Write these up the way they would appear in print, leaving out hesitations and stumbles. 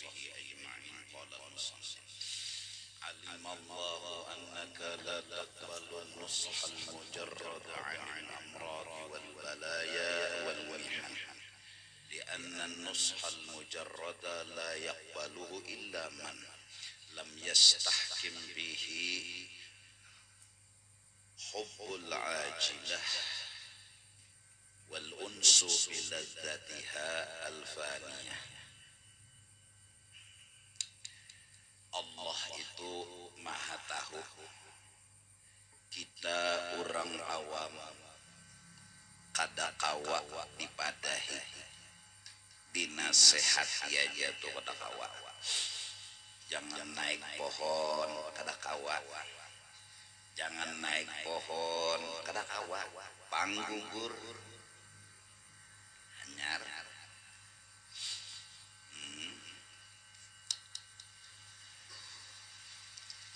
sahbihi ajma'in. Qala al-musannif alimallahu annaka la taqbalu an-nusha al-mujarrad 'an al-amrad wal balaya wal mihan li'anna an-nusha al-mujarrad la yaqbaluhu illa man lam yastahkim bihi hubbul ajilah wal unsu biladzatiha al-faniyah. Allah itu maha tahu, kita orang awam kada kawa dipadahi dinasehati aja tuh kada kawa. Jangan naik pohon kada kawa, jangan naik pohon kada kawa, panggugur hanyar.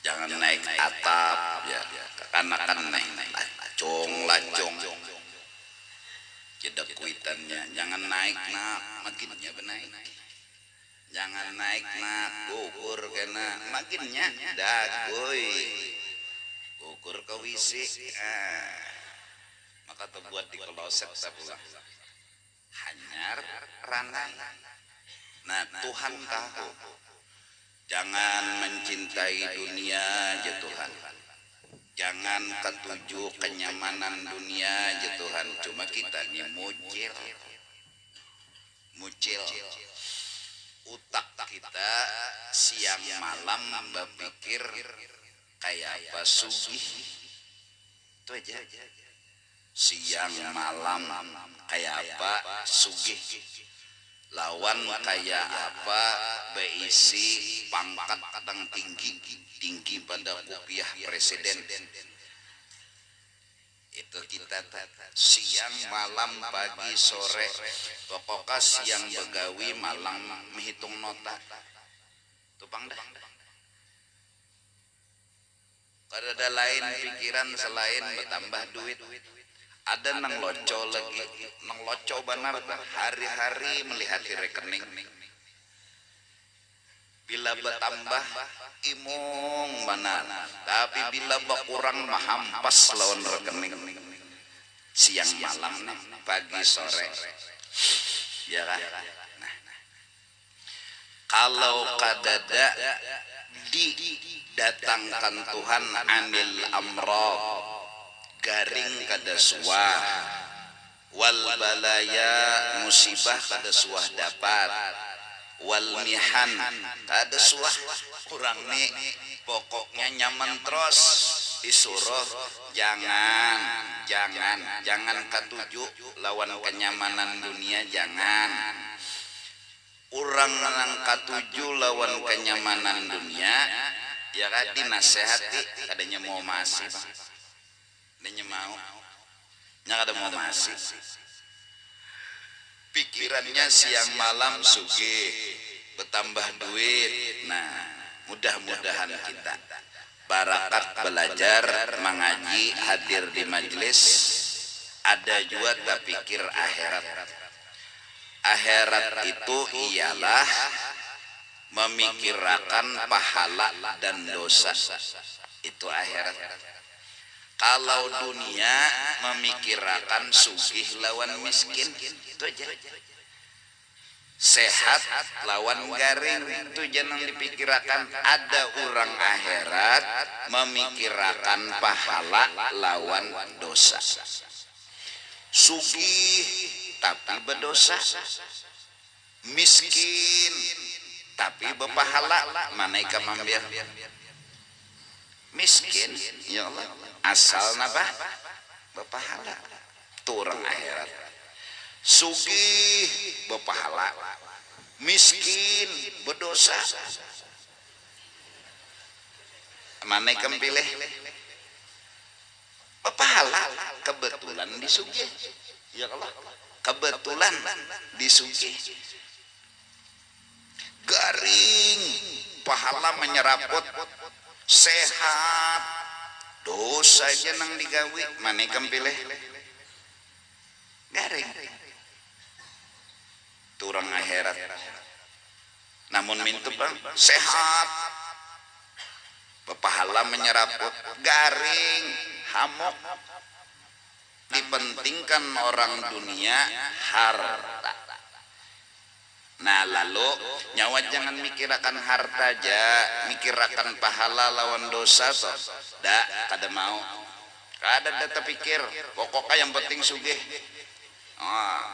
Jangan naik atap ya, kekanakan naik lacong jeda kuitannya. Jangan naik nak makinnya benaik, jangan naik nak gugur kena makinnya dagoy gugur kawisi. Maka terbuat di kloset pula hanyar ranai. Nah Tuhan tahu, jangan mencintai dunia aja Tuhan, jangan ketuju kenyamanan dunia aja Tuhan. Cuma kita ini mucil utak kita siang malam berpikir kayak apa sugih itu aja. Siang malam kayak apa sugih, lawan kayak apa beisi pangkat kadang tinggi pada kopiah presiden. Itu kita siang malam pagi sore pokoknya siang begawi malam menghitung nota tupang dah. Kada ada lain pikiran selain bertambah duit. Ada nang loco lagi, nang loco benar hari-hari melihat di rekening. Bila bertambah imung benar, tapi bila berkurang mahampas lawan rekening. Siang malam, pagi sore, ya kan? Nah, kalau kadada didatangkan Tuhan anil amrad, garing kada suah, wal balaya musibah kada suah dapat, wal mihan kada suah kurang nih pokoknya nyaman terus disuruh jangan ketuju lawan kenyamanan dunia. Jangan orang nang ketuju lawan kenyamanan dunia ya kan dinasehati adanya mau masih adanya mau nya ada mau masih pikirannya siang malam sugih bertambah duit. Nah mudah-mudahan kita barakat belajar mengaji hadir di majelis ada juga tak pikir akhirat itu ialah memikirkan pahala dan dosa. Itu akhirat. Kalau dunia memikirkan sugih lawan miskin, itu aja. Sehat lawan garing, itu jangan dipikirkan. Ada orang akhirat memikirkan pahala lawan dosa. Sugih tapi berdosa, miskin tapi berpahala. Mana ikan mambir miskin ya Allah asal napa berpahala. Itu orang akhirat. Sugih berpahala, miskin berdosa. Mana ikan pilih berpahala? Kebetulan disugih ya Allah, kebetulan disugih garing pahala menyeraput, sehat dosa aja nang digawi. Mana ikan pilih garing. Turang akhirat namun mintu bang sehat, pepahala menyeraput, garing, hamok. Dipentingkan orang dunia harta. Nah lalu nyawa jangan mikirakan harta aja, mikirakan pahala lawan dosa toh. Kada mau, kada data pikir, pokoknya yang penting sugih.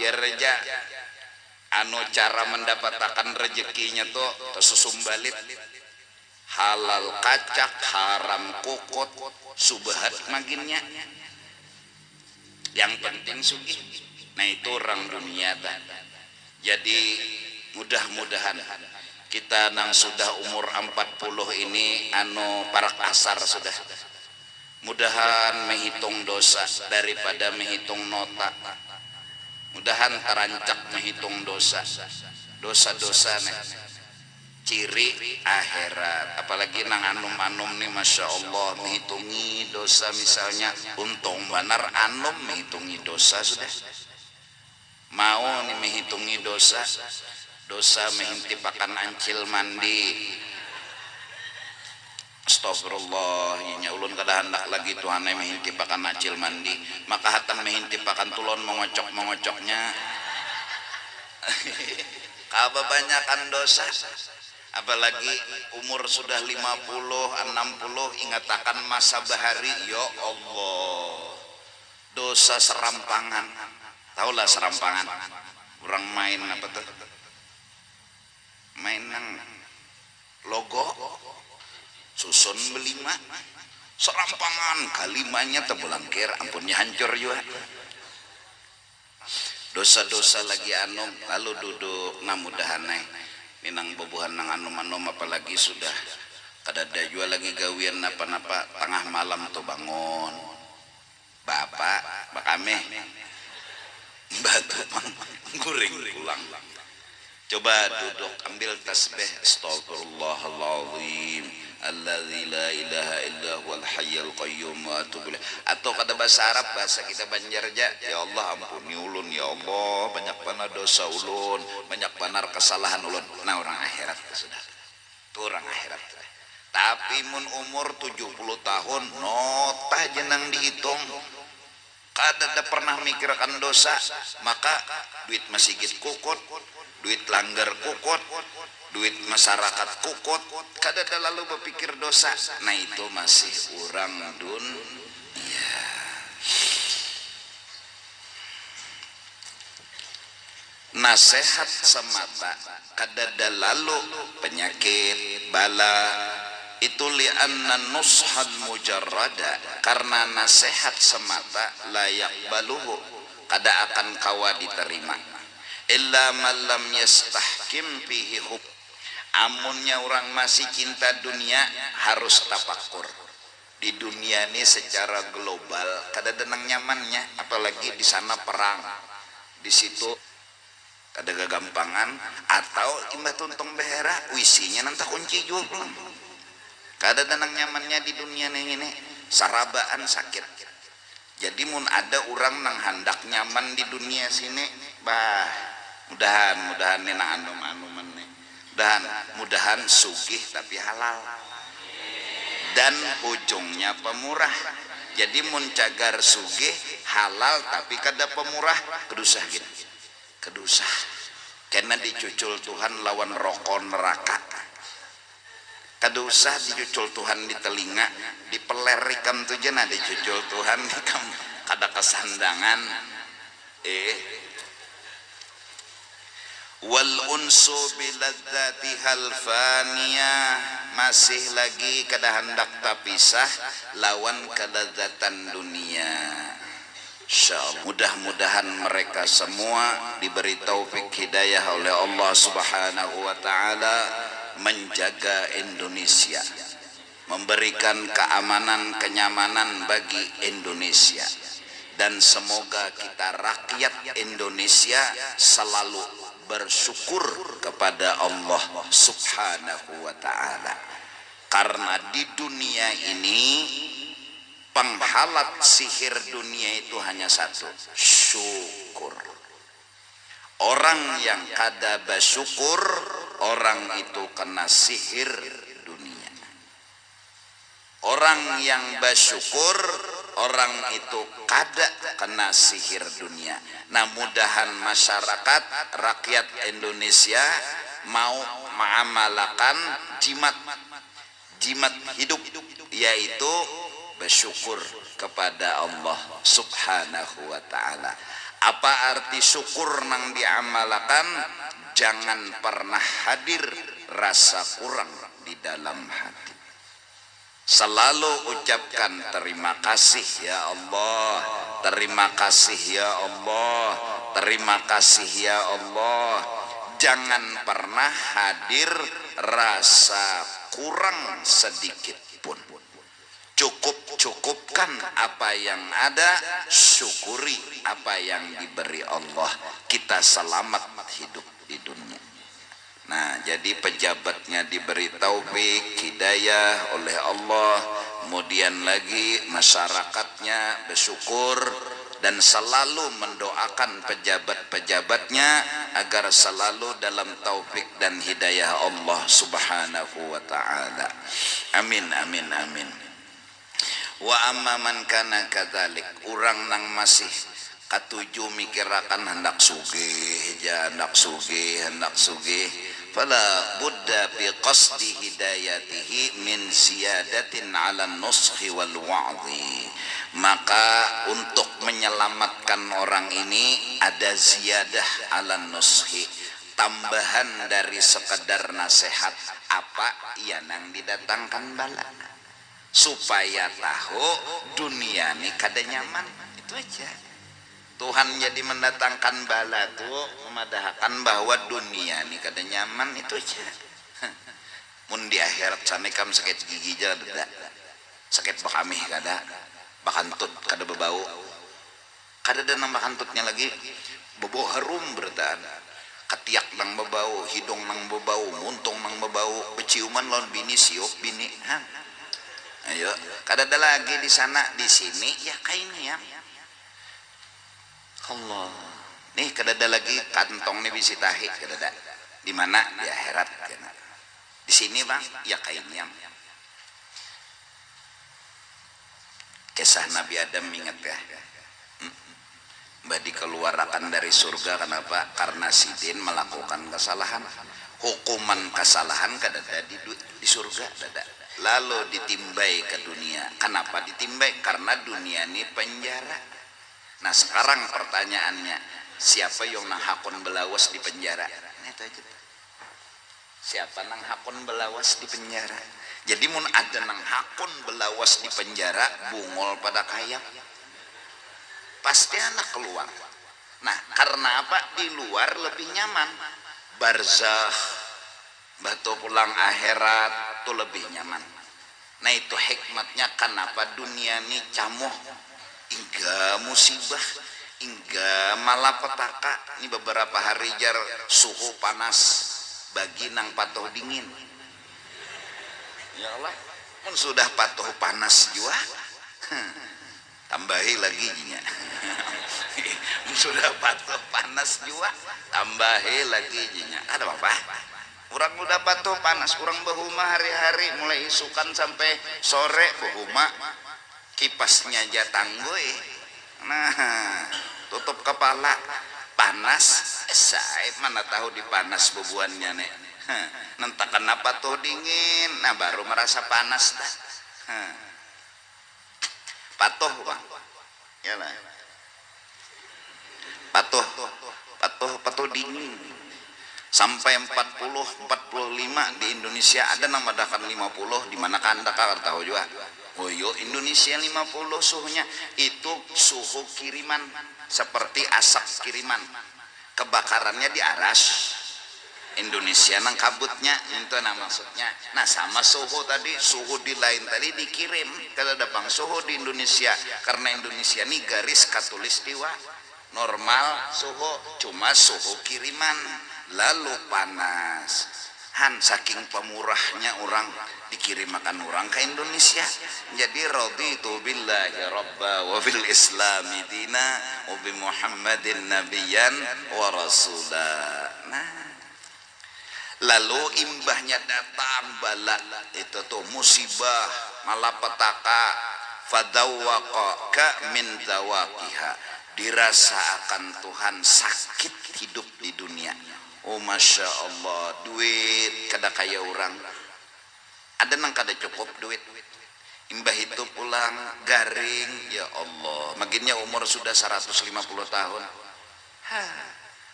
Biar reja anu cara mendapatkan rezekinya tuh tersusumbalit, halal kacak, haram kokot, subhat maginnya. Yang penting sugih. Nah itu orang dunia dah. Jadi mudah-mudahan kita nang sudah umur 40 ini anu parak asar sudah. Mudahan menghitung dosa daripada menghitung nota. Mudahan terancak menghitung dosa. Dosa-dosa nih ciri akhirat, apalagi nang anum-anum nih, masya Allah menghitungi dosa. Misalnya untung benar anum menghitungi dosa sudah, mau nih menghitungi dosa, dosa menghintipakan ancil mandi. Astagfirullah, nya ulun kada hendak lagi Tuhan menghintipakan ancil mandi, maka hatan menghintipakan tulon mengocok-mengocoknya. Kebanyakan dosa, apalagi umur sudah 50, 60, ingatakan masa bahari, ya Allah, dosa serampangan. Taulah serampangan, orang main apa tuh, main nang logo susun belima serampangan, kalimanya terbelangkir, ampunnya hancur juga. Dosa-dosa lagi anum, lalu duduk namudahan minang bobohan nang anum-anum, apalagi sudah kadada jua lagi gawian napa-napa tengah malam tuh bangun, bapak bakame batu guring pulang, coba duduk ambil tasbih, astagfirullahaladzim alladzi la ilaha illa huwal hayyul qayyum wa atubu ilaih. Atau kata bahasa Arab, bahasa kita Banjarja, ya Allah ampuni ulun, ya Allah banyak benar dosa ulun, banyak benar kesalahan ulun. Nah orang akhirat sudah, itu orang akhirat. Tapi mun umur 70 tahun nota jenang dihitung, kada pernah mikirkan dosa, maka duit masjid kukut, duit langgar kukut, duit masyarakat kukut, kada lalu berpikir dosa. Nah itu masih orang dunia. Nasihat semata, kada lalu penyakit bala. Itu li'anna nushan mujarrada, karena nasihat semata layak baluhu, kada akan kawa diterima. Illa man lam yastahkim fihi hub, amunnya orang masih cinta dunia harus tafakur. Di dunia ini secara global kada denang nyamannya, apalagi di sana perang, di situ kada gagampangan, atau imbah tuntung behera wisinya nanti kunci juga. Kada denang nyamannya di dunia ini, sarabaan sakit. Jadi mun ada orang nang hendak nyaman di dunia sini, bah mudahan nih nang anum-anuman nih, mudahan sugih tapi halal dan ujungnya pemurah. Jadi mun cagar sugih halal tapi kada pemurah, kedusah gitu, kedusah. Karena dicucul Tuhan lawan rokok neraka. Kada usah dicucul Tuhan di telinga, dipelerikan tuh jena dicucul Tuhan kada kesandangan. Wal unsu biladzatihal faniyah, masih lagi kada hendak tapisah lawan kelezatan dunia. Insyaallah mudah-mudahan mereka semua diberi taufik hidayah oleh Allah Subhanahu wa taala menjaga Indonesia, memberikan keamanan, kenyamanan bagi Indonesia, dan semoga kita rakyat Indonesia selalu bersyukur kepada Allah Subhanahu wa taala, karena di dunia ini penghalat sihir dunia itu hanya satu, syukur. Orang yang kada bersyukur orang itu kena sihir dunia. Orang yang bersyukur, orang itu kada kena sihir dunia. Nah, mudahan masyarakat rakyat Indonesia mau mengamalkan jimat hidup, yaitu bersyukur kepada Allah Subhanahu wa ta'ala. Apa arti syukur nang diamalkan? Jangan pernah hadir rasa kurang di dalam hati. Selalu ucapkan terima kasih ya Allah, terima kasih ya Allah, terima kasih ya Allah. Jangan pernah hadir rasa kurang sedikit pun. Cukupkan apa yang ada, syukuri apa yang diberi Allah. Kita selamat hidup di dunia. Nah, jadi pejabatnya diberi taufik, hidayah oleh Allah, kemudian lagi masyarakatnya bersyukur dan selalu mendoakan pejabat-pejabatnya agar selalu dalam taufik dan hidayah Allah Subhanahu wa ta'ala. Amin amin amin. Wa amma man kana kadzalik, urang nang masih katuju mikirakan hendak sugih, hendak sugih, fala budda bi qasdi hidayatihi min ziyadatin ala nuskhi wal wa'dhi. Maka untuk menyelamatkan orang ini ada ziyadah ala nuskhi, tambahan dari sekedar nasihat. Apa yang didatangkan bala, supaya tahu dunia ini kada nyaman, itu aja. Tuhan jadi mendatangkan bala tuh memadahkan bahwa dunia ini kada nyaman, itu aja. Mun di akhirat sana kam sakit gigi aja ada, sakit bakamih kada, bakantut kada berbau, kada ada nang bakantutnya lagi, bebau harum bertaan, ketiak nang berbau, hidung nang berbau, muntung nang berbau, peciuman lawan bini siup bini, ayo kada ada lagi di sana, di sini ya kainnya. Allah, nih kada ada lagi kantong nih bisi tahi, kada ada. Di mana? Di akhirat. Di sini bang, ya kainnya. Kisah Nabi Adam ingat ya? Mbak dikeluarkan dari surga kenapa? Karena sidin melakukan kesalahan. Hukuman kesalahan kada ada di surga, kada. Lalu ditimbai ke dunia. Kenapa ditimbai? Karena dunia ini penjara. Nah sekarang pertanyaannya, siapa yang nang hakun belawas di penjara? Nah, itu aja. Siapa nang hakun belawas di penjara? Jadi mun ada nang hakun belawas di penjara, bungol pada kayak, pasti anak keluar. Nah karena apa? Di luar lebih nyaman, barzakh, batu pulang akhirat tuh lebih nyaman. Nah itu hikmatnya kenapa dunia ini camuh, hingga musibah, hingga malapetaka. Ini beberapa hari jar suhu panas bagi nang patuh dingin. Ya Allah, mun sudah patuh panas jua, tambahi lagi nya. Sudah patuh panas jua, tambahi lagi nya. Ada apa? Orang udah patuh panas, orang bahuma hari-hari mulai isukan sampai sore bahuma. Kipasnya aja tanggoy, nah tutup kepala panas, saya mana tahu dipanas bebuannya nih, nanti kenapa tuh dingin, nah baru merasa panas dah, patuh bang, ya lah, patuh dingin, sampai 40-45 di Indonesia ada nama dakan 50, di mana anda kan tahu juga. Oh yo, Indonesia 50 suhunya itu suhu kiriman, seperti asap kiriman, kebakarannya di aras Indonesia nang kabutnya itu nah maksudnya. Nah sama suhu tadi, suhu di lain tadi dikirim kalau ada bang suhu di Indonesia, karena Indonesia ini garis katulistiwa normal suhu, cuma suhu kiriman lalu panas. Saking pemurahnya orang dikirim makan orang ke Indonesia. Jadi raditu billahi rabba wa bil islami dina wa bi Muhammadin nabiyyan wa rasula. Nah lalu imbahnya datang bala itu tuh musibah malapetaka, fadawwaqaka min dawaqiha, dirasa akan Tuhan sakit hidup di dunia. Oh masya Allah, duit kada kaya orang, ada nang kada cukup duit, imbah itu pulang garing, ya Allah, maginnya umur sudah 150 tahun,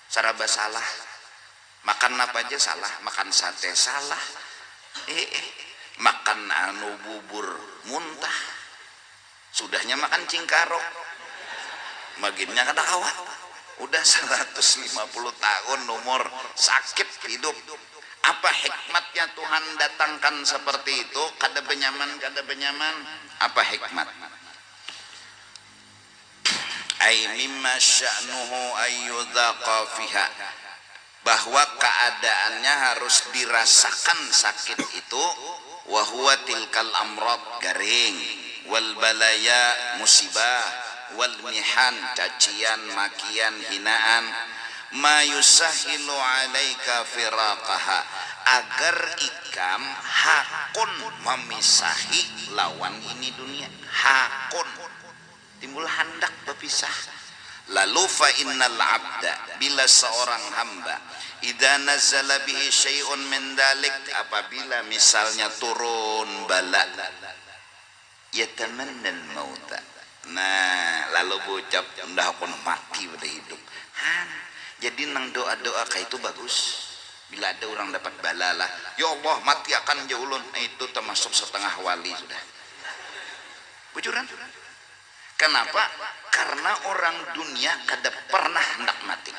saraba salah, makan apa aja salah, makan sate salah, makan anu bubur muntah, sudahnya makan cingkarok, maginnya kada kawa, udah 150 tahun umur sakit hidup. Apa hikmatnya Tuhan datangkan seperti itu? Kada benyaman, kada benyaman. Apa hikmat? Ay mimma sya'nuhu ayyudhaqa fiha, bahwa keadaannya harus dirasakan sakit itu. Wa huwa tilkal amrad, garing, wal balaya, musibah, wal mihan, cacian, makian, hinaan, ma yusahilu alaika firaqaha, agar ikam hakun memisahi lawan ini dunia, hakun timbul hendak berpisah. Lalu fa innal abda, bila seorang hamba, idza nazala bihi syai'un min dalik, apabila misalnya turun bala, yatamannal mauta, nah lalu bocap ndah pun mati pada hidup. Jadi nang doa-doa kayak itu bagus. Bila ada orang dapat bala lah, ya Allah mati akan jaulun, itu termasuk setengah wali sudah. Bujuran. Kenapa? Karena orang dunia kada pernah hendak mati.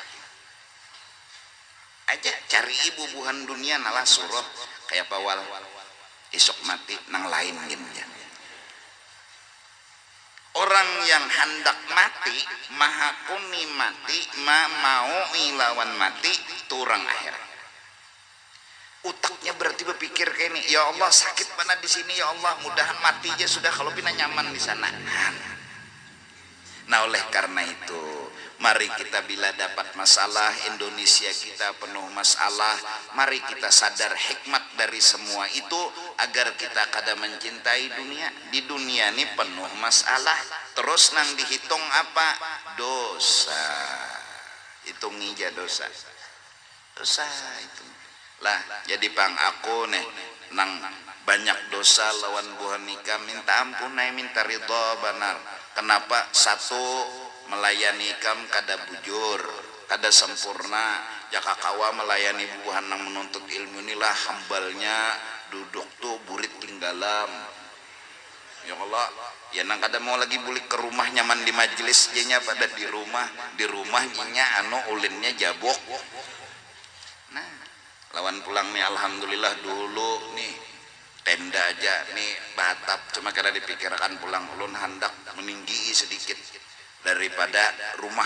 Aja cari ibu buhan dunia nalah suruh kayak pawal esok mati nang lain gini. Orang yang hendak mati, maha kuni mati, mau ilawan mati, turang akhirat. Utaknya berarti berpikir kayak ini, ya Allah sakit mana di sini, ya Allah mudahan mati aja sudah, kalau pina nyaman di sana. Nah oleh karena itu, mari kita bila dapat masalah, Indonesia kita penuh masalah, mari kita sadar hikmat dari semua itu agar kita kada mencintai dunia. Di dunia ini penuh masalah, terus nang dihitung apa? Dosa. Hitungi aja dosa. Dosa itu. Lah jadi pang aku nih nang banyak dosa lawan buhan nikah, minta ampun, minta ridha benar. Kenapa? Satu, melayani kam kada bujur, kada sempurna. Jaka kawa melayani buhan nang menuntut ilmu inilah hambalnya duduk tuh burit tinggalam. Ya Allah, ya nang kada mau lagi bulik ke rumah nyaman di majelis jenya pada di rumah nya anu ulinnya jabok. Nah, lawan pulang nih alhamdulillah dulu nih tenda aja nih batap, cuma kada dipikirkan pulang ulun hendak meninggi sedikit daripada rumah.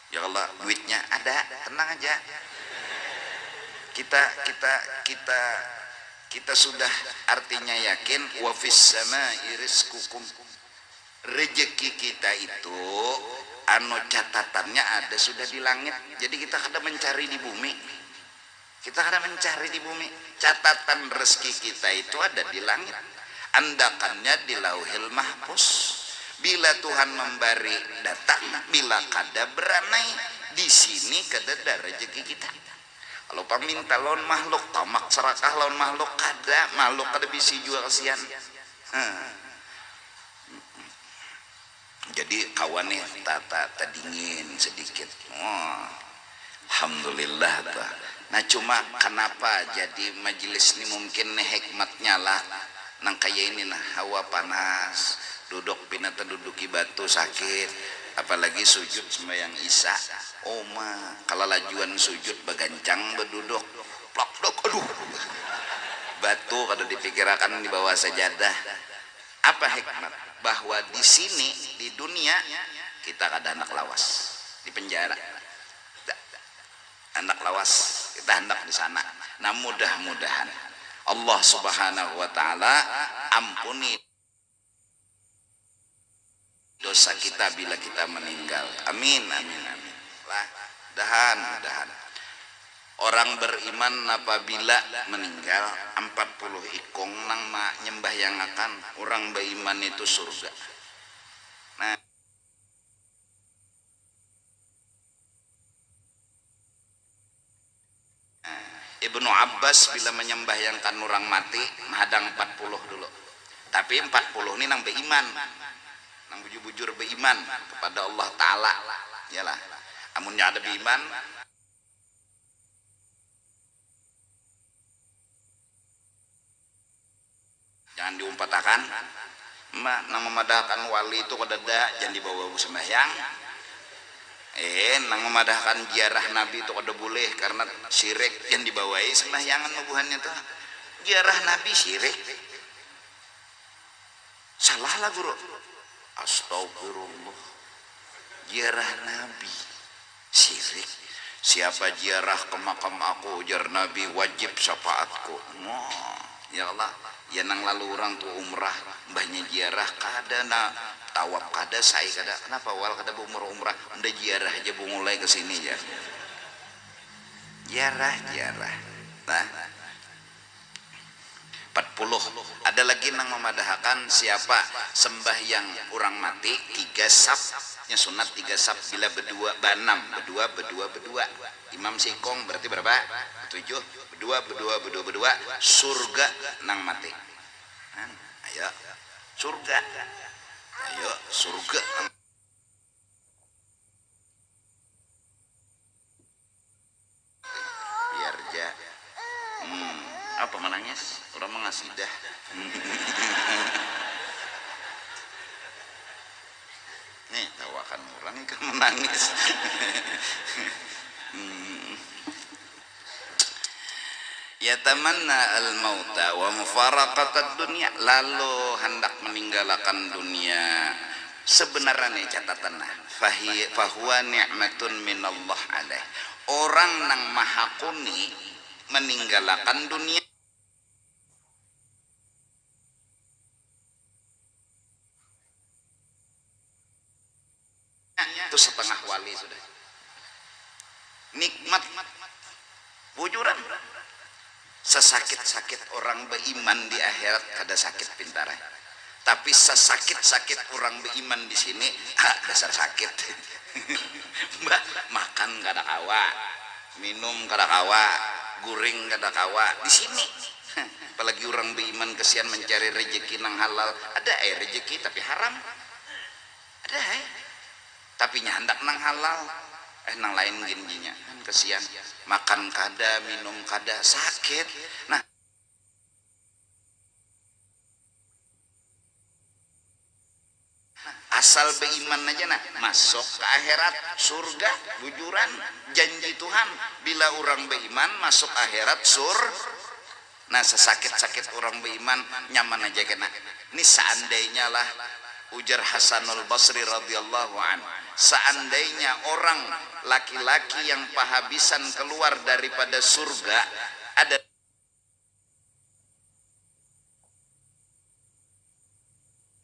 Ya Allah duitnya ada, tenang aja. Kita sudah artinya yakin wa fis samai rizqukum, rezeki kita itu anu catatannya ada sudah di langit. Jadi kita kada mencari di bumi. Kita kada mencari di bumi. Catatan rezeki kita itu ada di langit. Andakannya di lauhil mahfuz. Bila Tuhan memberi datang, bila kada beranai di sini kada ada rezeki kita. Kalau paminta lawan makhluk, tamak serakah lawan makhluk kada bisi juga kasihan. Jadi kawan nih tata dingin sedikit. Alhamdulillah tuh. Nah cuma kenapa jadi majelis ini mungkin hikmatnya lah nang kayak ini nah, hawa panas, duduk pinata duduki batu sakit, apalagi sujud sembahyang isya. Kalau lajuan sujud begancang berduduk plok dok, aduh batu kada dipikirkan di bawah sajadah. Apa hikmat? Bahwa di sini di dunia kita kada anak lawas di penjara, anak lawas kita hendak di sana. Nah mudah-mudahan Allah Subhanahu wa taala ampuni dosa kita bila kita meninggal. Amin amin amin. Lah dahan. orang beriman apabila meninggal 40 ikong nang nyembah yang akan orang beriman itu surga. Nah, Ibnu Abbas bila menyembahyangkan orang mati menghadang 40 dulu. Tapi 40 ini nang beriman, nang bujur-bujur beriman kepada Allah Ta'ala. Yalah, amunnya ada beriman jangan diumpatakan. Nang memadahkan wali itu kadada jangan dibawa sembahyang. Nang memadahkan ziarah Nabi itu kada boleh karena syirik, yang dibawai sembahyangan nubuhannya tuh ziarah Nabi syirik, salah lah guru. Astagfirullah, ziarah Nabi syirik. Siapa ziarah ke makam aku ujar Nabi wajib syafaatku. Ya Allah, ya nang lalu orang tuh umrah mbahnya ziarah kada na tawaf kada sai kada, kenapa wal kada umrah udah ziarah aja bu mulai ke sini ya. Ziarah nah 40 ada lagi nang memadahkan siapa sembahyang orang mati 3 sap nya sunat 3 sap bila berdua banam berdua imam sikong berarti berapa 7 berdua surga nang mati. Ayo surga, ayo surga. Biar ja apa menangis orang mengasidah. Nih tawakan orang ini kan menangis. Ya tamanna al-mauta wa mufaraqatad dunya, lalu hendak meninggalkan dunia. Sebenarnya catatanna fahuwa ni'matun minallah alaih, orang nang maha kuni meninggalkan dunia itu setengah wali sudah. Nikmat bujuran. Sesakit-sakit orang beriman di akhirat kada sakit pintarnya. Tapi sesakit-sakit orang beriman di sini dasar sakit. Mbak makan kada kawa, minum kada kawa, guring kada kawa di sini. Apalagi orang beriman kesian mencari rezeki nang halal. Ada rezeki tapi haram. Ada tapi nyandak nang halal. Nang lain ginjinya kan kesian, makan kada minum kada sakit. Nah asal beriman aja nah masuk ke akhirat surga bujuran janji Tuhan. Bila orang beriman masuk akhirat nah sesakit-sakit orang beriman nyaman aja kena. Ini seandainya lah ujar Hasanul Basri radhiyallahu an, seandainya orang laki-laki yang pahabisan keluar daripada surga ada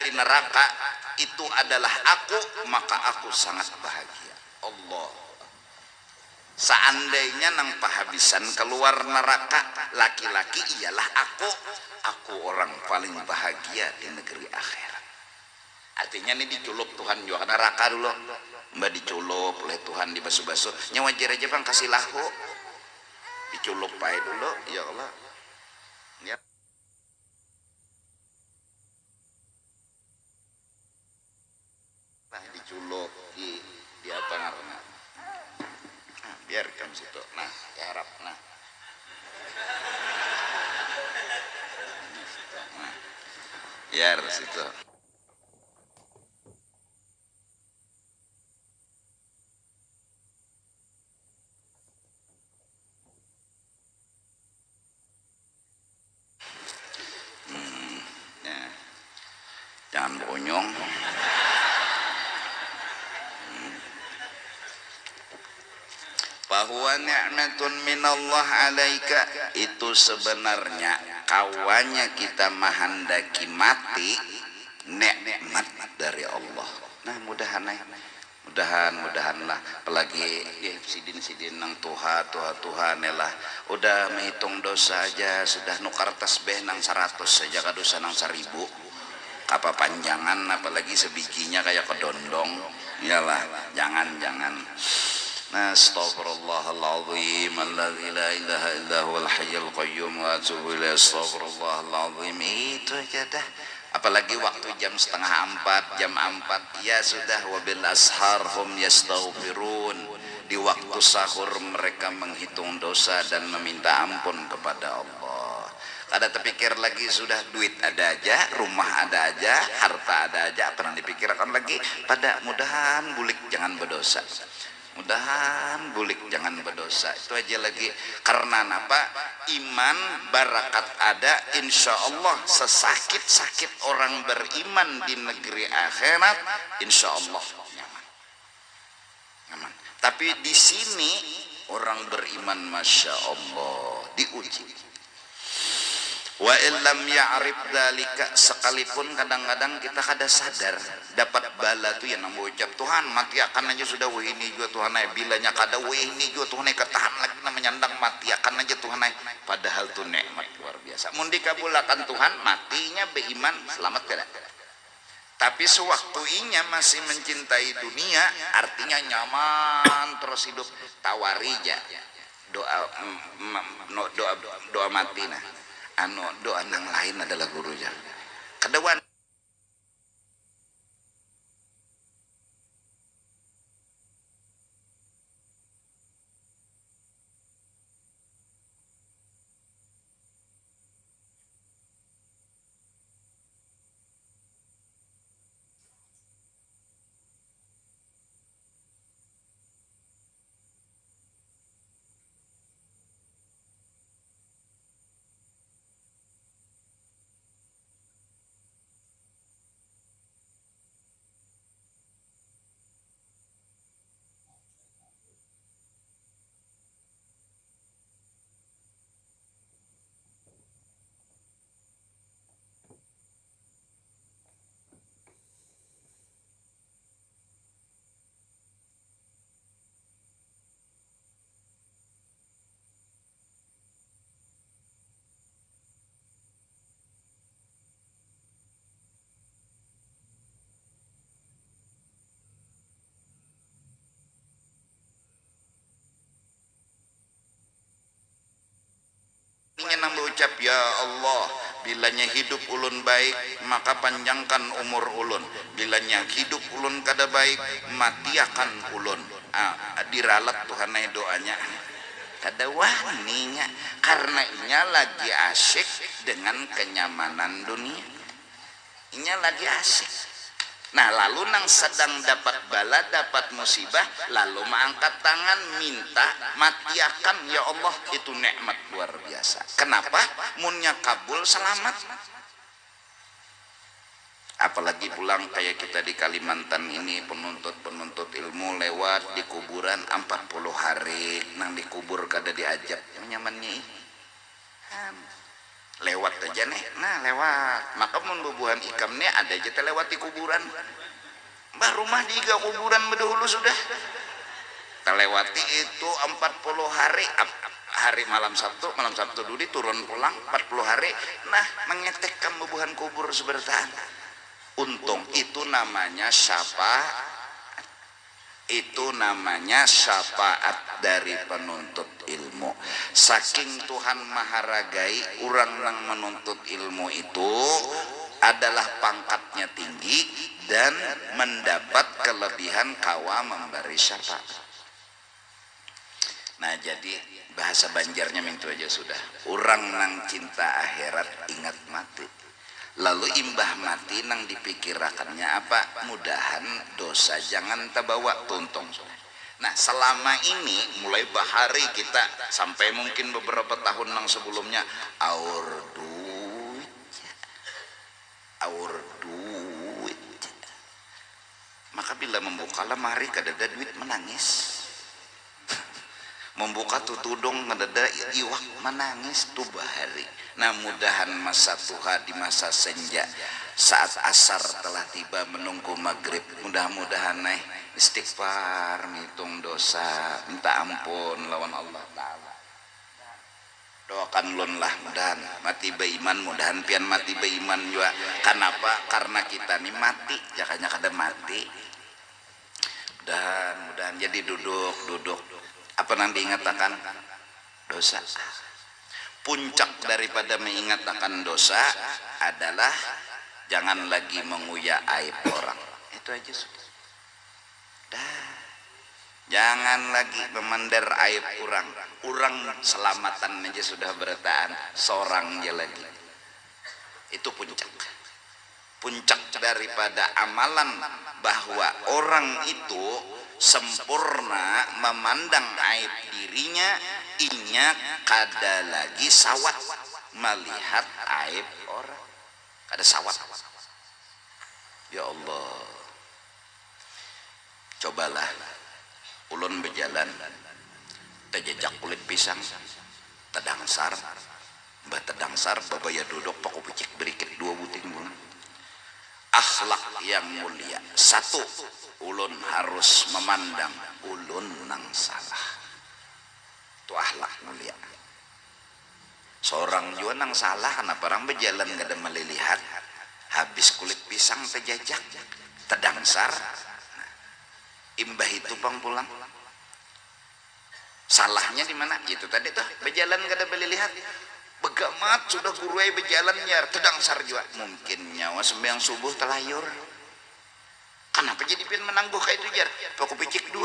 di neraka itu adalah aku, maka aku sangat bahagia. Allah, seandainya nang pahabisan keluar neraka laki-laki ialah aku orang paling bahagia di negeri akhirat. Artinya ini diculup Tuhan juga neraka dulu, mbak diculup oleh Tuhan dibasuh-basuh. Nyawa aja bang kasih lahu, diculup baik dulu, ya Allah. Ya. Nah diculup di apa namanya? Nah, biarkan situ. Nah, harap nah. Biar situ. Jangan bonyong. Bahwa ni'matun minallah alaika itu sebenarnya kawannya kita menghendaki mati nikmat dari Allah. Nah mudahan mudahan lah, apalagi ya, sidin nang Tuhan lah udah menghitung dosa aja sudah nukar tasbih nang 100 saja kadosa nang 1000 apa panjangan apalagi sebijinya kayak kedondong. Iyalah, jangan. Nah, astaghfirullahaladzim alladzi la ilaha illa huwal hayyul qayyum wa atubu ilaihi. Astaghfirullahaladzim, itu aja dah. Apalagi waktu jam 3:30, jam 4 ya sudah, wabil ashar hum yastaghfirun. Di waktu sahur mereka menghitung dosa dan meminta ampun kepada Allah. Kada terpikir lagi, sudah duit ada aja, rumah ada aja, harta ada aja, apa yang dipikirkan lagi pada mudahan bulik jangan berdosa. Mudahan bulik jangan berdosa, itu aja lagi. Karena apa? Iman barakat ada, insya Allah sesakit-sakit orang beriman di negeri akhirat insya Allah nyaman. Tapi di sini orang beriman masya Allah diuji. Wa illam ya'rif dzalika, sekalipun kadang-kadang kita kada sadar dapat bala tuh yang nang ucap Tuhan mati akan aja sudah weh ini juga Tuhan ay bilanya kada weh ini juga Tuhan ay ketahan lagi namanya nyandang mati akan aja Tuhan ay, padahal tuh nikmat luar biasa mun dikabulakan Tuhan matinya beiman selamat kada. Tapi sewaktu inya masih mencintai dunia artinya nyaman terus hidup tawarija doa mati nah doa nang lain adalah gurunya kedewan ingin nambah ucap ya Allah bilanya hidup ulun baik maka panjangkan umur ulun, bilanya hidup ulun kada baik matiakan ulun. Diralat Tuhan ay doanya kada waninya karena inya lagi asyik dengan kenyamanan dunia, inya lagi asyik. Nah lalu nang sedang dapat bala dapat musibah lalu mengangkat tangan minta matiakan ya Allah, itu nikmat luar biasa. Kenapa? Munnya kabul selamat. Apalagi pulang kayak kita di Kalimantan ini penuntut ilmu lewat di kuburan 40 hari nang dikubur kada diajak nyamannya lewat aja nih, nah lewat maka mun bubuhan ikam nih ada aja lewat di kuburan bah rumah diga kuburan berdahulu sudah terlewati itu 40 hari malam Sabtu dulu turun pulang 40 hari nah mengetekkan bubuhan kubur sebertaan. Untung itu namanya syafaat dari penuntut ilmu. Saking Tuhan maharagai orang yang menuntut ilmu itu adalah pangkatnya tinggi dan mendapat kelebihan kawa memberi syafaat. Nah jadi bahasa Banjarnya mintu aja sudah, orang nang cinta akhirat ingat mati. Lalu imbah mati nang dipikirakannya apa? Mudahan dosa jangan terbawa tuntung. Nah selama ini mulai bahari kita sampai mungkin beberapa tahun nang sebelumnya aur duit. Maka bila membuka lemari kadada duit menangis. Membuka tutudong kadada iwak menangis tuh bahari. Nah mudahan masa tuha di masa senja saat asar telah tiba menunggu maghrib mudah-mudahan istighfar, ngitung dosa, minta ampun lawan Allah Ta'ala. Doakan ulun lah mudahan mati beiman, mudahan pian mati beiman juga. Kenapa? Karena kita nih mati jakanya kada mati. Mudahan jadi duduk apa nanti ingatakan dosa. Puncak daripada mengingat akan dosa adalah jangan lagi menguyak aib orang. Itu aja sudah. Jangan lagi memandar aib orang selamatan aja sudah bertahan seorang aja lagi. Itu puncak daripada amalan bahwa orang itu sempurna memandang aib dirinya, ingat kada lagi sawat melihat aib orang, kada sawat. Ya Allah, cobalah ulun berjalan terjejak kulit pisang tedangsar mbah tedangsar babaya duduk paku picik berikit 2 buting bulan. Akhlak yang mulia satu, ulun harus memandang ulun nang salah. Itu akhlak mulia. Seorang juga nang salah kenapa orang berjalan gak ada melilihat habis kulit pisang terjejak tedangsar. Imbah itu pang pulang. Salahnya di mana? Itu tadi tuh berjalan gak ada beli lihat. Begamat sudah guruai berjalan nyar tedangsar juga. Mungkin nyawa sembahyang subuh telayur. Kenapa jadi pian menangguh kayak itu jar? Paku picik 2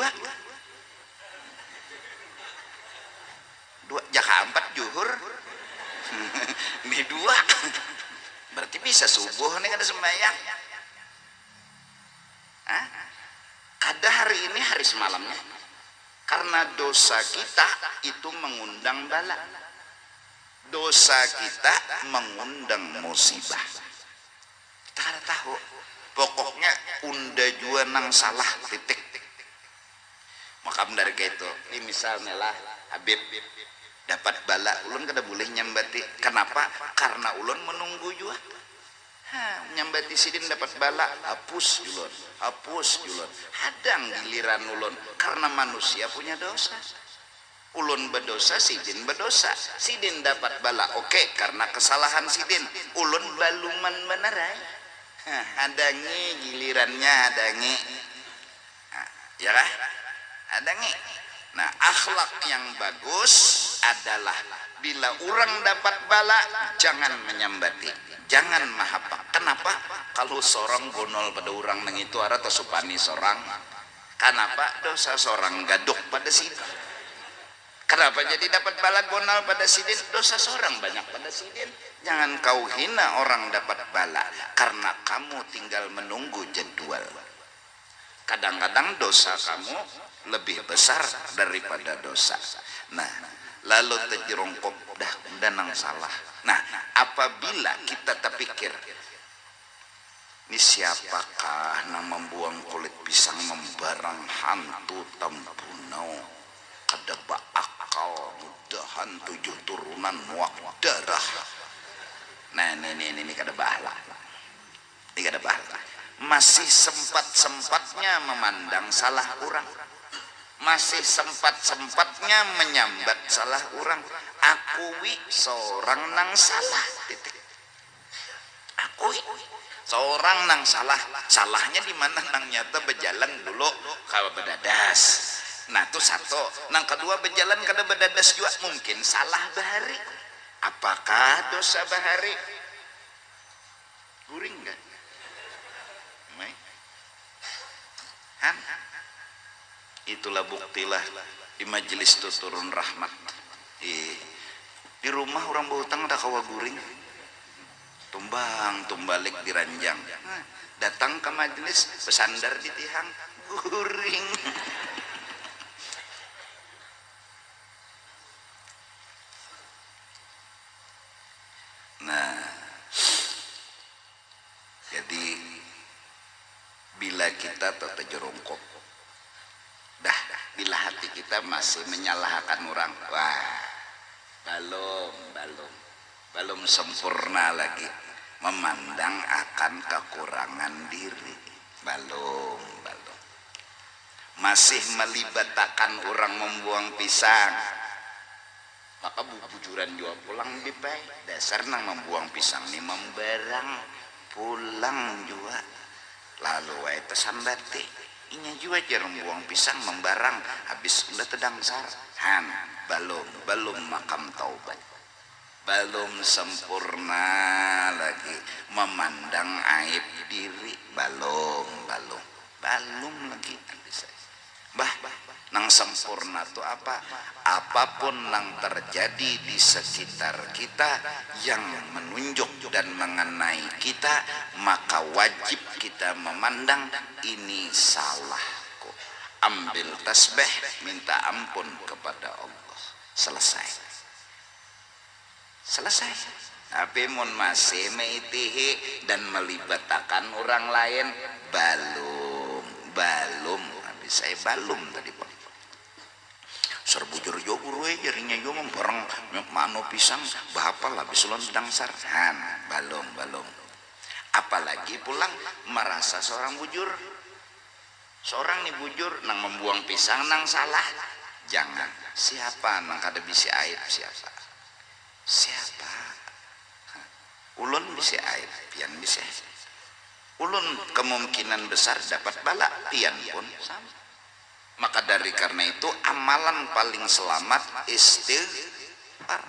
jaka 4 juhur. Ini 2. Berarti bisa subuh nih kada sembahyang. Hah? Ada hari ini hari semalamnya. Karena dosa kita itu mengundang bala. Dosa kita mengundang musibah. Kita kada tahu. Pokoknya unda jua nang salah titik. Makam dari itu. Ini misalnya lah Habib dapat bala, ulun kada boleh nyambati. Kenapa? Karena ulun menunggu jua. Nyambati sidin dapat bala, hapus julun. Hadang giliran ulun karena manusia punya dosa. Ulun berdosa, sidin berdosa. Sidin dapat bala, oke, karena kesalahan sidin. Ulun baluman benerai. Hadangi gilirannya hadangi. Ya kah? Hadangi. Nah, akhlak yang bagus adalah bila orang dapat bala jangan menyambati, jangan mahapak. Kenapa? Kalau seorang gonol pada orang nang itu ara tasupani seorang. Kenapa? Dosa seorang gaduk pada sidin. Kenapa jadi dapat bala gonol pada sidin? Dosa seorang banyak pada sidin. Jangan kau hina orang dapat bala karena kamu tinggal menunggu jadwal. Kadang-kadang dosa kamu lebih besar daripada dosa. Nah, lalu terjerongkop dah nang salah. Nah, apabila kita terpikir, ini siapakah yang membuang kulit pisang membarang hantu tampunau kadaba akal mudahan 7 turunan muak darah. Nah, ini kada bahala. Ini kada bahala. Masih sempat-sempatnya memandang salah orang. Masih sempat-sempatnya menyambat salah orang. Akui seorang nang salah. Titik. Akui seorang nang salah. Salahnya di mana? Nang nyata berjalan dulu kalau berdadas. Nah itu satu. Nang kedua berjalan kada berdadas juga mungkin salah bahari. Apakah dosa bahari? Guring enggak? Itulah buktilah di majelis itu turun rahmat. Di rumah orang berhutang ada kawa guring, tumbalik di ranjang. Datang ke majelis bersandar di tihang guring. Nah, jadi bila kita terjerongkop, bila hati kita masih menyalahkan orang, wah, belum sempurna lagi memandang akan kekurangan diri, belum. masih melibatkan orang membuang pisang, maka bujuran juga pulang di pay dasar nang membuang pisang nih membarang pulang juga lalu itu sambati inya juga jarang buang pisang membarang habis udah tedang sarhan belum makam taubat, belum sempurna lagi memandang aib diri, belum lagi bisa bah nang sempurna tuh apa? Apapun yang terjadi di sekitar kita yang menunjuk dan mengenai kita, maka wajib kita memandang ini salahku. Ambil tasbih, minta ampun kepada Allah. Selesai. Tapi mun masih meitihi dan melibatkan orang lain, belum. Saya belum tadi Pak. Serbujur jo guru jarinya jo memperang mano pisang bahapa lah bisulon sedang sarhan belum. Apalagi pulang merasa seorang nih bujur nang membuang pisang nang salah. Jangan. Siapa nang kada bisi aib siapa? Ulun bisi aib, pian bisi. Ulun kemungkinan besar dapat bala, pian pun sama. Maka dari karena itu amalan paling selamat istighfar,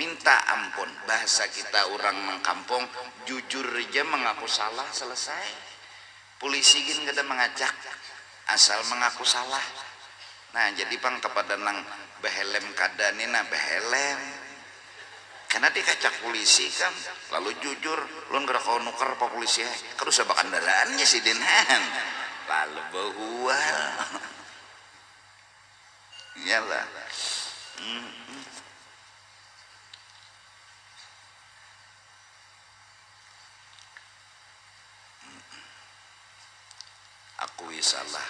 minta ampun. Bahasa kita orang mengkampung, jujur aja mengaku salah, selesai. Polisi gin kada mengajak, asal mengaku salah. Nah jadi pang kepada nang behelem kadanina behelem, karena dikacak polisi kan, lalu jujur, lu nggak kau nuker apa polisi? Kalau sabak kendaraannya si Dinhan, lalu bahual. Iyalah. Akui salah.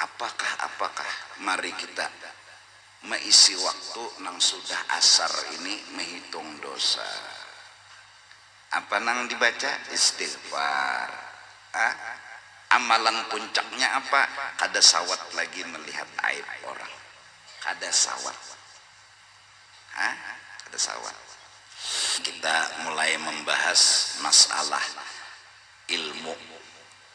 Apakah mari kita mengisi waktu nang sudah asar ini menghitung dosa. Apa nang dibaca? Istighfar. Amalan puncaknya apa? Kada sawat lagi melihat aib orang. Kada sawat. Kada sawat. Kita mulai membahas masalah ilmu.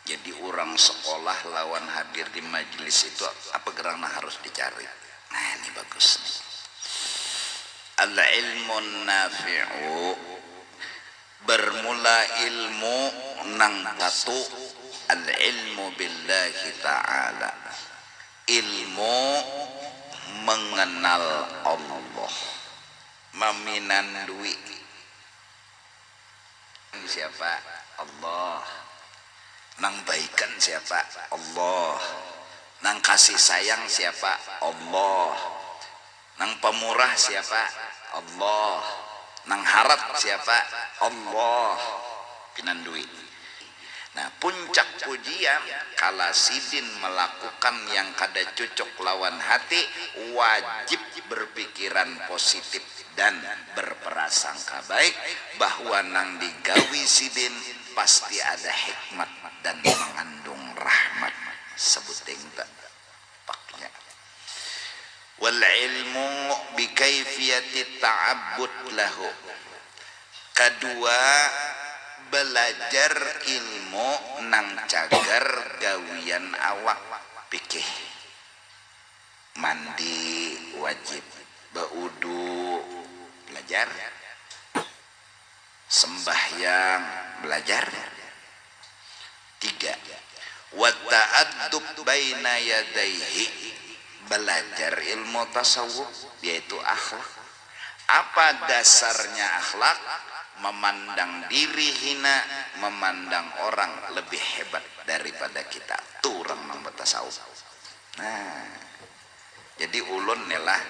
Jadi orang sekolah lawan hadir di majelis itu apa gerangan harus dicari. Nah ini bagus nih. Al-ilmun nafi'u, bermula ilmu nang tatu al-ilmu billahi ta'ala, ilmu mengenal Allah, meminandui siapa? Allah. Nang baikan siapa? Allah. Nang kasih sayang siapa? Allah. Nang pemurah siapa? Allah. Nang harap siapa? Allah. Pinandui. Nah puncak pujian kala sidin melakukan yang kada cocok lawan hati, wajib berpikiran positif dan berprasangka baik bahwa nang digawi sidin pasti ada hikmat dan mengandung rahmat. Sebuting tak paknya. Wal ilmu bi kaifiyati ta'abbud lahu. Kedua, belajar ilmu nang cagar gawian awak pikih. Mandi wajib, baudu belajar, sembahyang belajar. 3, wa ta'addub baina yadaihi, belajar ilmu tasawuf yaitu akhlak. Apa dasarnya akhlak? Memandang diri hina, memandang orang lebih hebat daripada kita. Tuh orang nang bertasawuf. Nah, jadi ulun nelah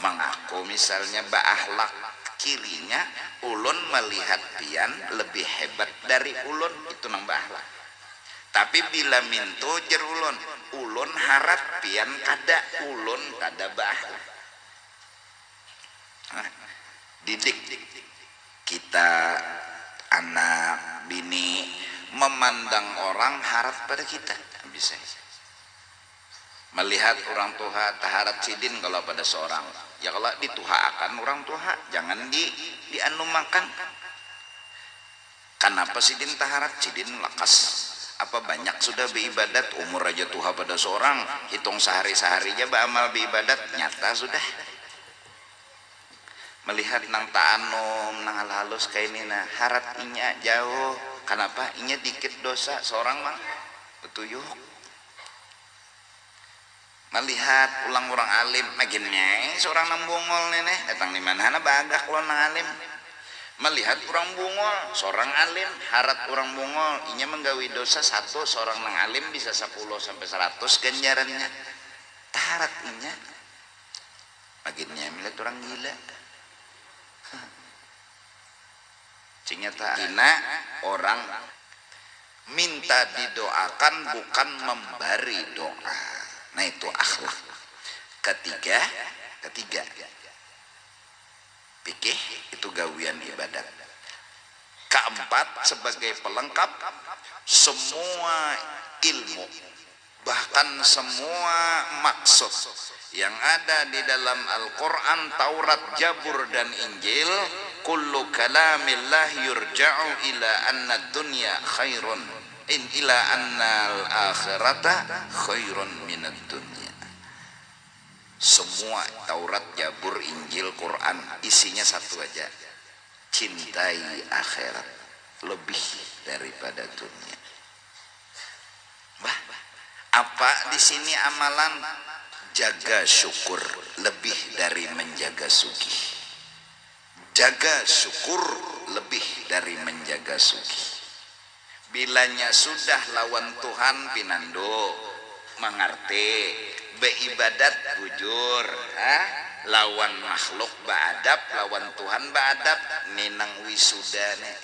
mengaku misalnya berakhlak kirinya, ulun melihat pian lebih hebat dari ulun, itu nang berakhlak. Tapi bila mintu jer ulun harap pian kada, ulun kada berakhlak. Didik kita anak bini memandang orang harap pada kita bisa. melihat orang tua taharat sidin kalau pada seorang, ya kalau dituhaakan orang tua jangan dianu makan. Kenapa sidin taharat? Sidin lakas apa banyak sudah beribadat, umur aja tuha pada seorang, hitung sehari-sehari aja beramal beribadat, nyata sudah melihat nang ta'anum nang halus kayak ini nah harat inya jauh. Kenapa? Inya dikit dosa seorang mah betuyuk. Melihat ulang orang alim maginnya seorang nang bungol nenek datang di mana bagak lo nang alim. Melihat orang bungol seorang alim, harat orang bungol inya menggawi dosa satu, seorang nang alim bisa 10 sampai 100 ganjarannya. Taharat inya maginnya melihat orang gila. Ternyata ina orang minta didoakan bukan memberi doa. Nah itu akhlak. Ketiga fikih itu gawian ibadat. Keempat sebagai pelengkap semua ilmu, bahkan semua maksud yang ada di dalam Al-Quran, Taurat, Jabur dan Injil, kullu kalamillah yurja'u ila anna dunya khairun ila anna al-akhirata khairun minad dunya. Semua Taurat, Jabur, Injil, Quran isinya satu aja, cintai akhirat lebih daripada dunia. Apa di sini amalan? Jaga syukur lebih dari menjaga sugih. Jaga syukur lebih dari menjaga sugih. Bilanya sudah lawan Tuhan pinando mengerti, beribadat bujur, lawan makhluk baadab, lawan Tuhan baadab, ninang wisuda nih,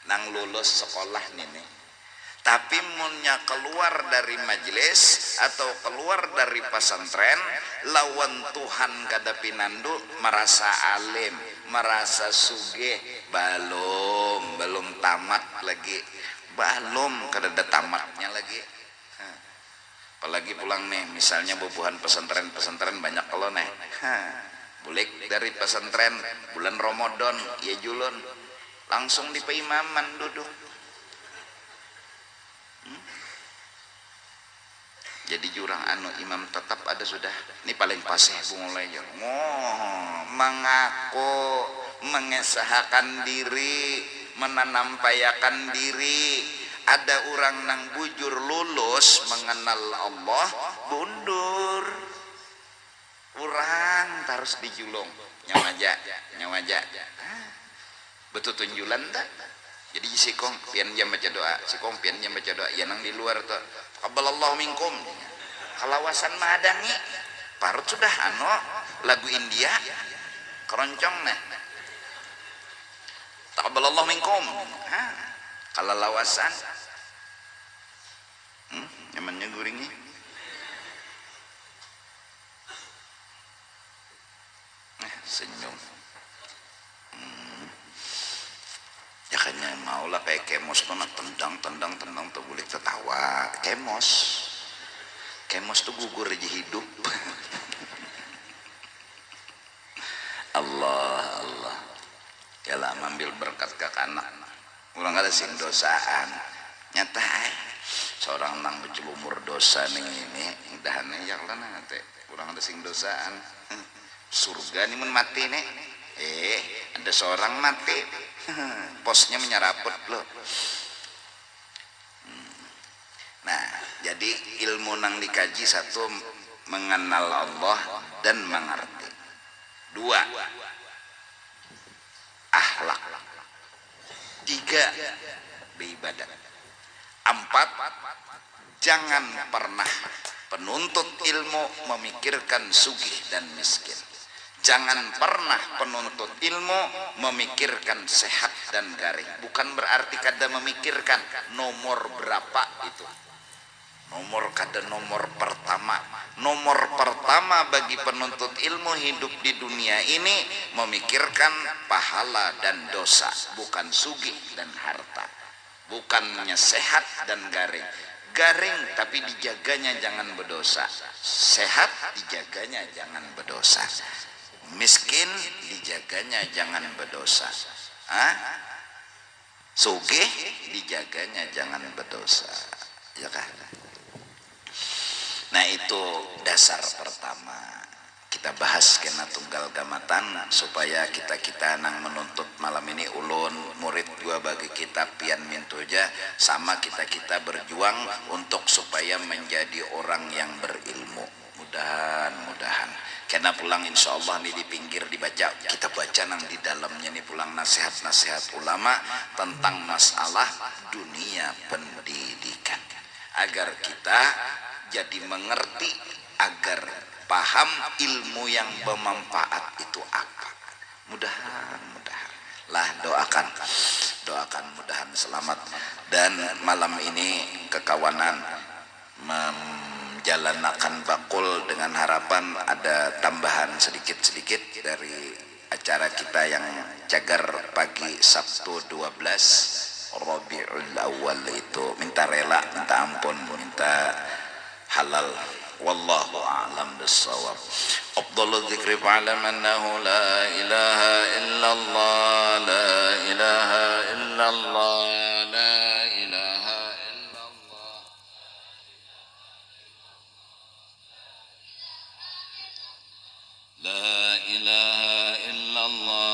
nang lulus sekolah nih. Tapi munnya keluar dari majelis atau keluar dari pesantren lawan Tuhan kada pinandu merasa alim, merasa sugih, belum tamat lagi, belum kada ada tamatnya lagi. Apalagi pulang nih misalnya bubuhan pesantren banyak kalau nih bulik dari pesantren bulan Ramadan ya julun langsung di peimaman duduk. Jadi jurang anu imam tetap ada sudah. Ini paling pasih mulai ya. Mengaku, mengesahkan diri, menanampayakan diri. Ada orang nang bujur lulus mengenal Allah, bundur. Orang harus dijulung. Nyawaja. Betul tunjulan tak? Jadi si kong pian jam baca doa, ya nang di luar tuh. Qabbalallahu minkum. Kalawasan madangi. Parut sudah lagu India keroncong nah. Taqabbalallahu minkum. Kalalawasan. Nyamannya guringi. Senyum. Ya kayaknya maulah kayak kemos tuh tendang tuh boleh tertawa. Kemos tuh gugur aja hidup. Allah ya lah ambil berkat ke anak orang ada sing dosaan nyata seorang nang bercelumur dosa nih ini dahannya yang lah nanti orang ada sing dosaan surga nih mun mati nih ada seorang mati posnya menyeraput loh. Nah jadi ilmu nang dikaji satu mengenal Allah dan mengerti, dua akhlak, tiga beribadah, empat jangan pernah penuntut ilmu memikirkan sugih dan miskin. Jangan pernah penuntut ilmu memikirkan sehat dan garing. Bukan berarti kada memikirkan nomor berapa itu. Nomor pertama. Nomor pertama bagi penuntut ilmu hidup di dunia ini memikirkan pahala dan dosa, bukan sugih dan harta. Bukannya sehat dan garing. garing tapi dijaganya jangan berdosa, sehat dijaganya jangan berdosa, miskin dijaganya jangan berdosa, sugih dijaganya jangan berdosa, ya kan? Nah itu dasar pertama kita bahas kena tunggal gamatan supaya kita nang menuntut malam ini ulun murid gua bagi kitab pian mintuja sama kita berjuang untuk supaya menjadi orang yang berilmu. Mudahan kena pulang insyaallah nih di pinggir dibaca, kita baca nang di dalamnya nih pulang nasihat-nasihat ulama tentang masalah dunia pendidikan agar kita jadi mengerti, agar paham ilmu yang bermanfaat itu apa. Mudahan lah doakan mudahan selamat. Dan malam ini kekawanan menjalankan bakul dengan harapan ada tambahan sedikit dari acara kita yang cagar pagi Sabtu 12 Rabiul Awal itu. Minta rela, minta ampun, minta halal. Wallahu a'lam bissawab. Afdhalul dzikri fa'lam annahu la ilaha illallah, la ilaha illallah, la ilaha illallah, la ilaha illallah.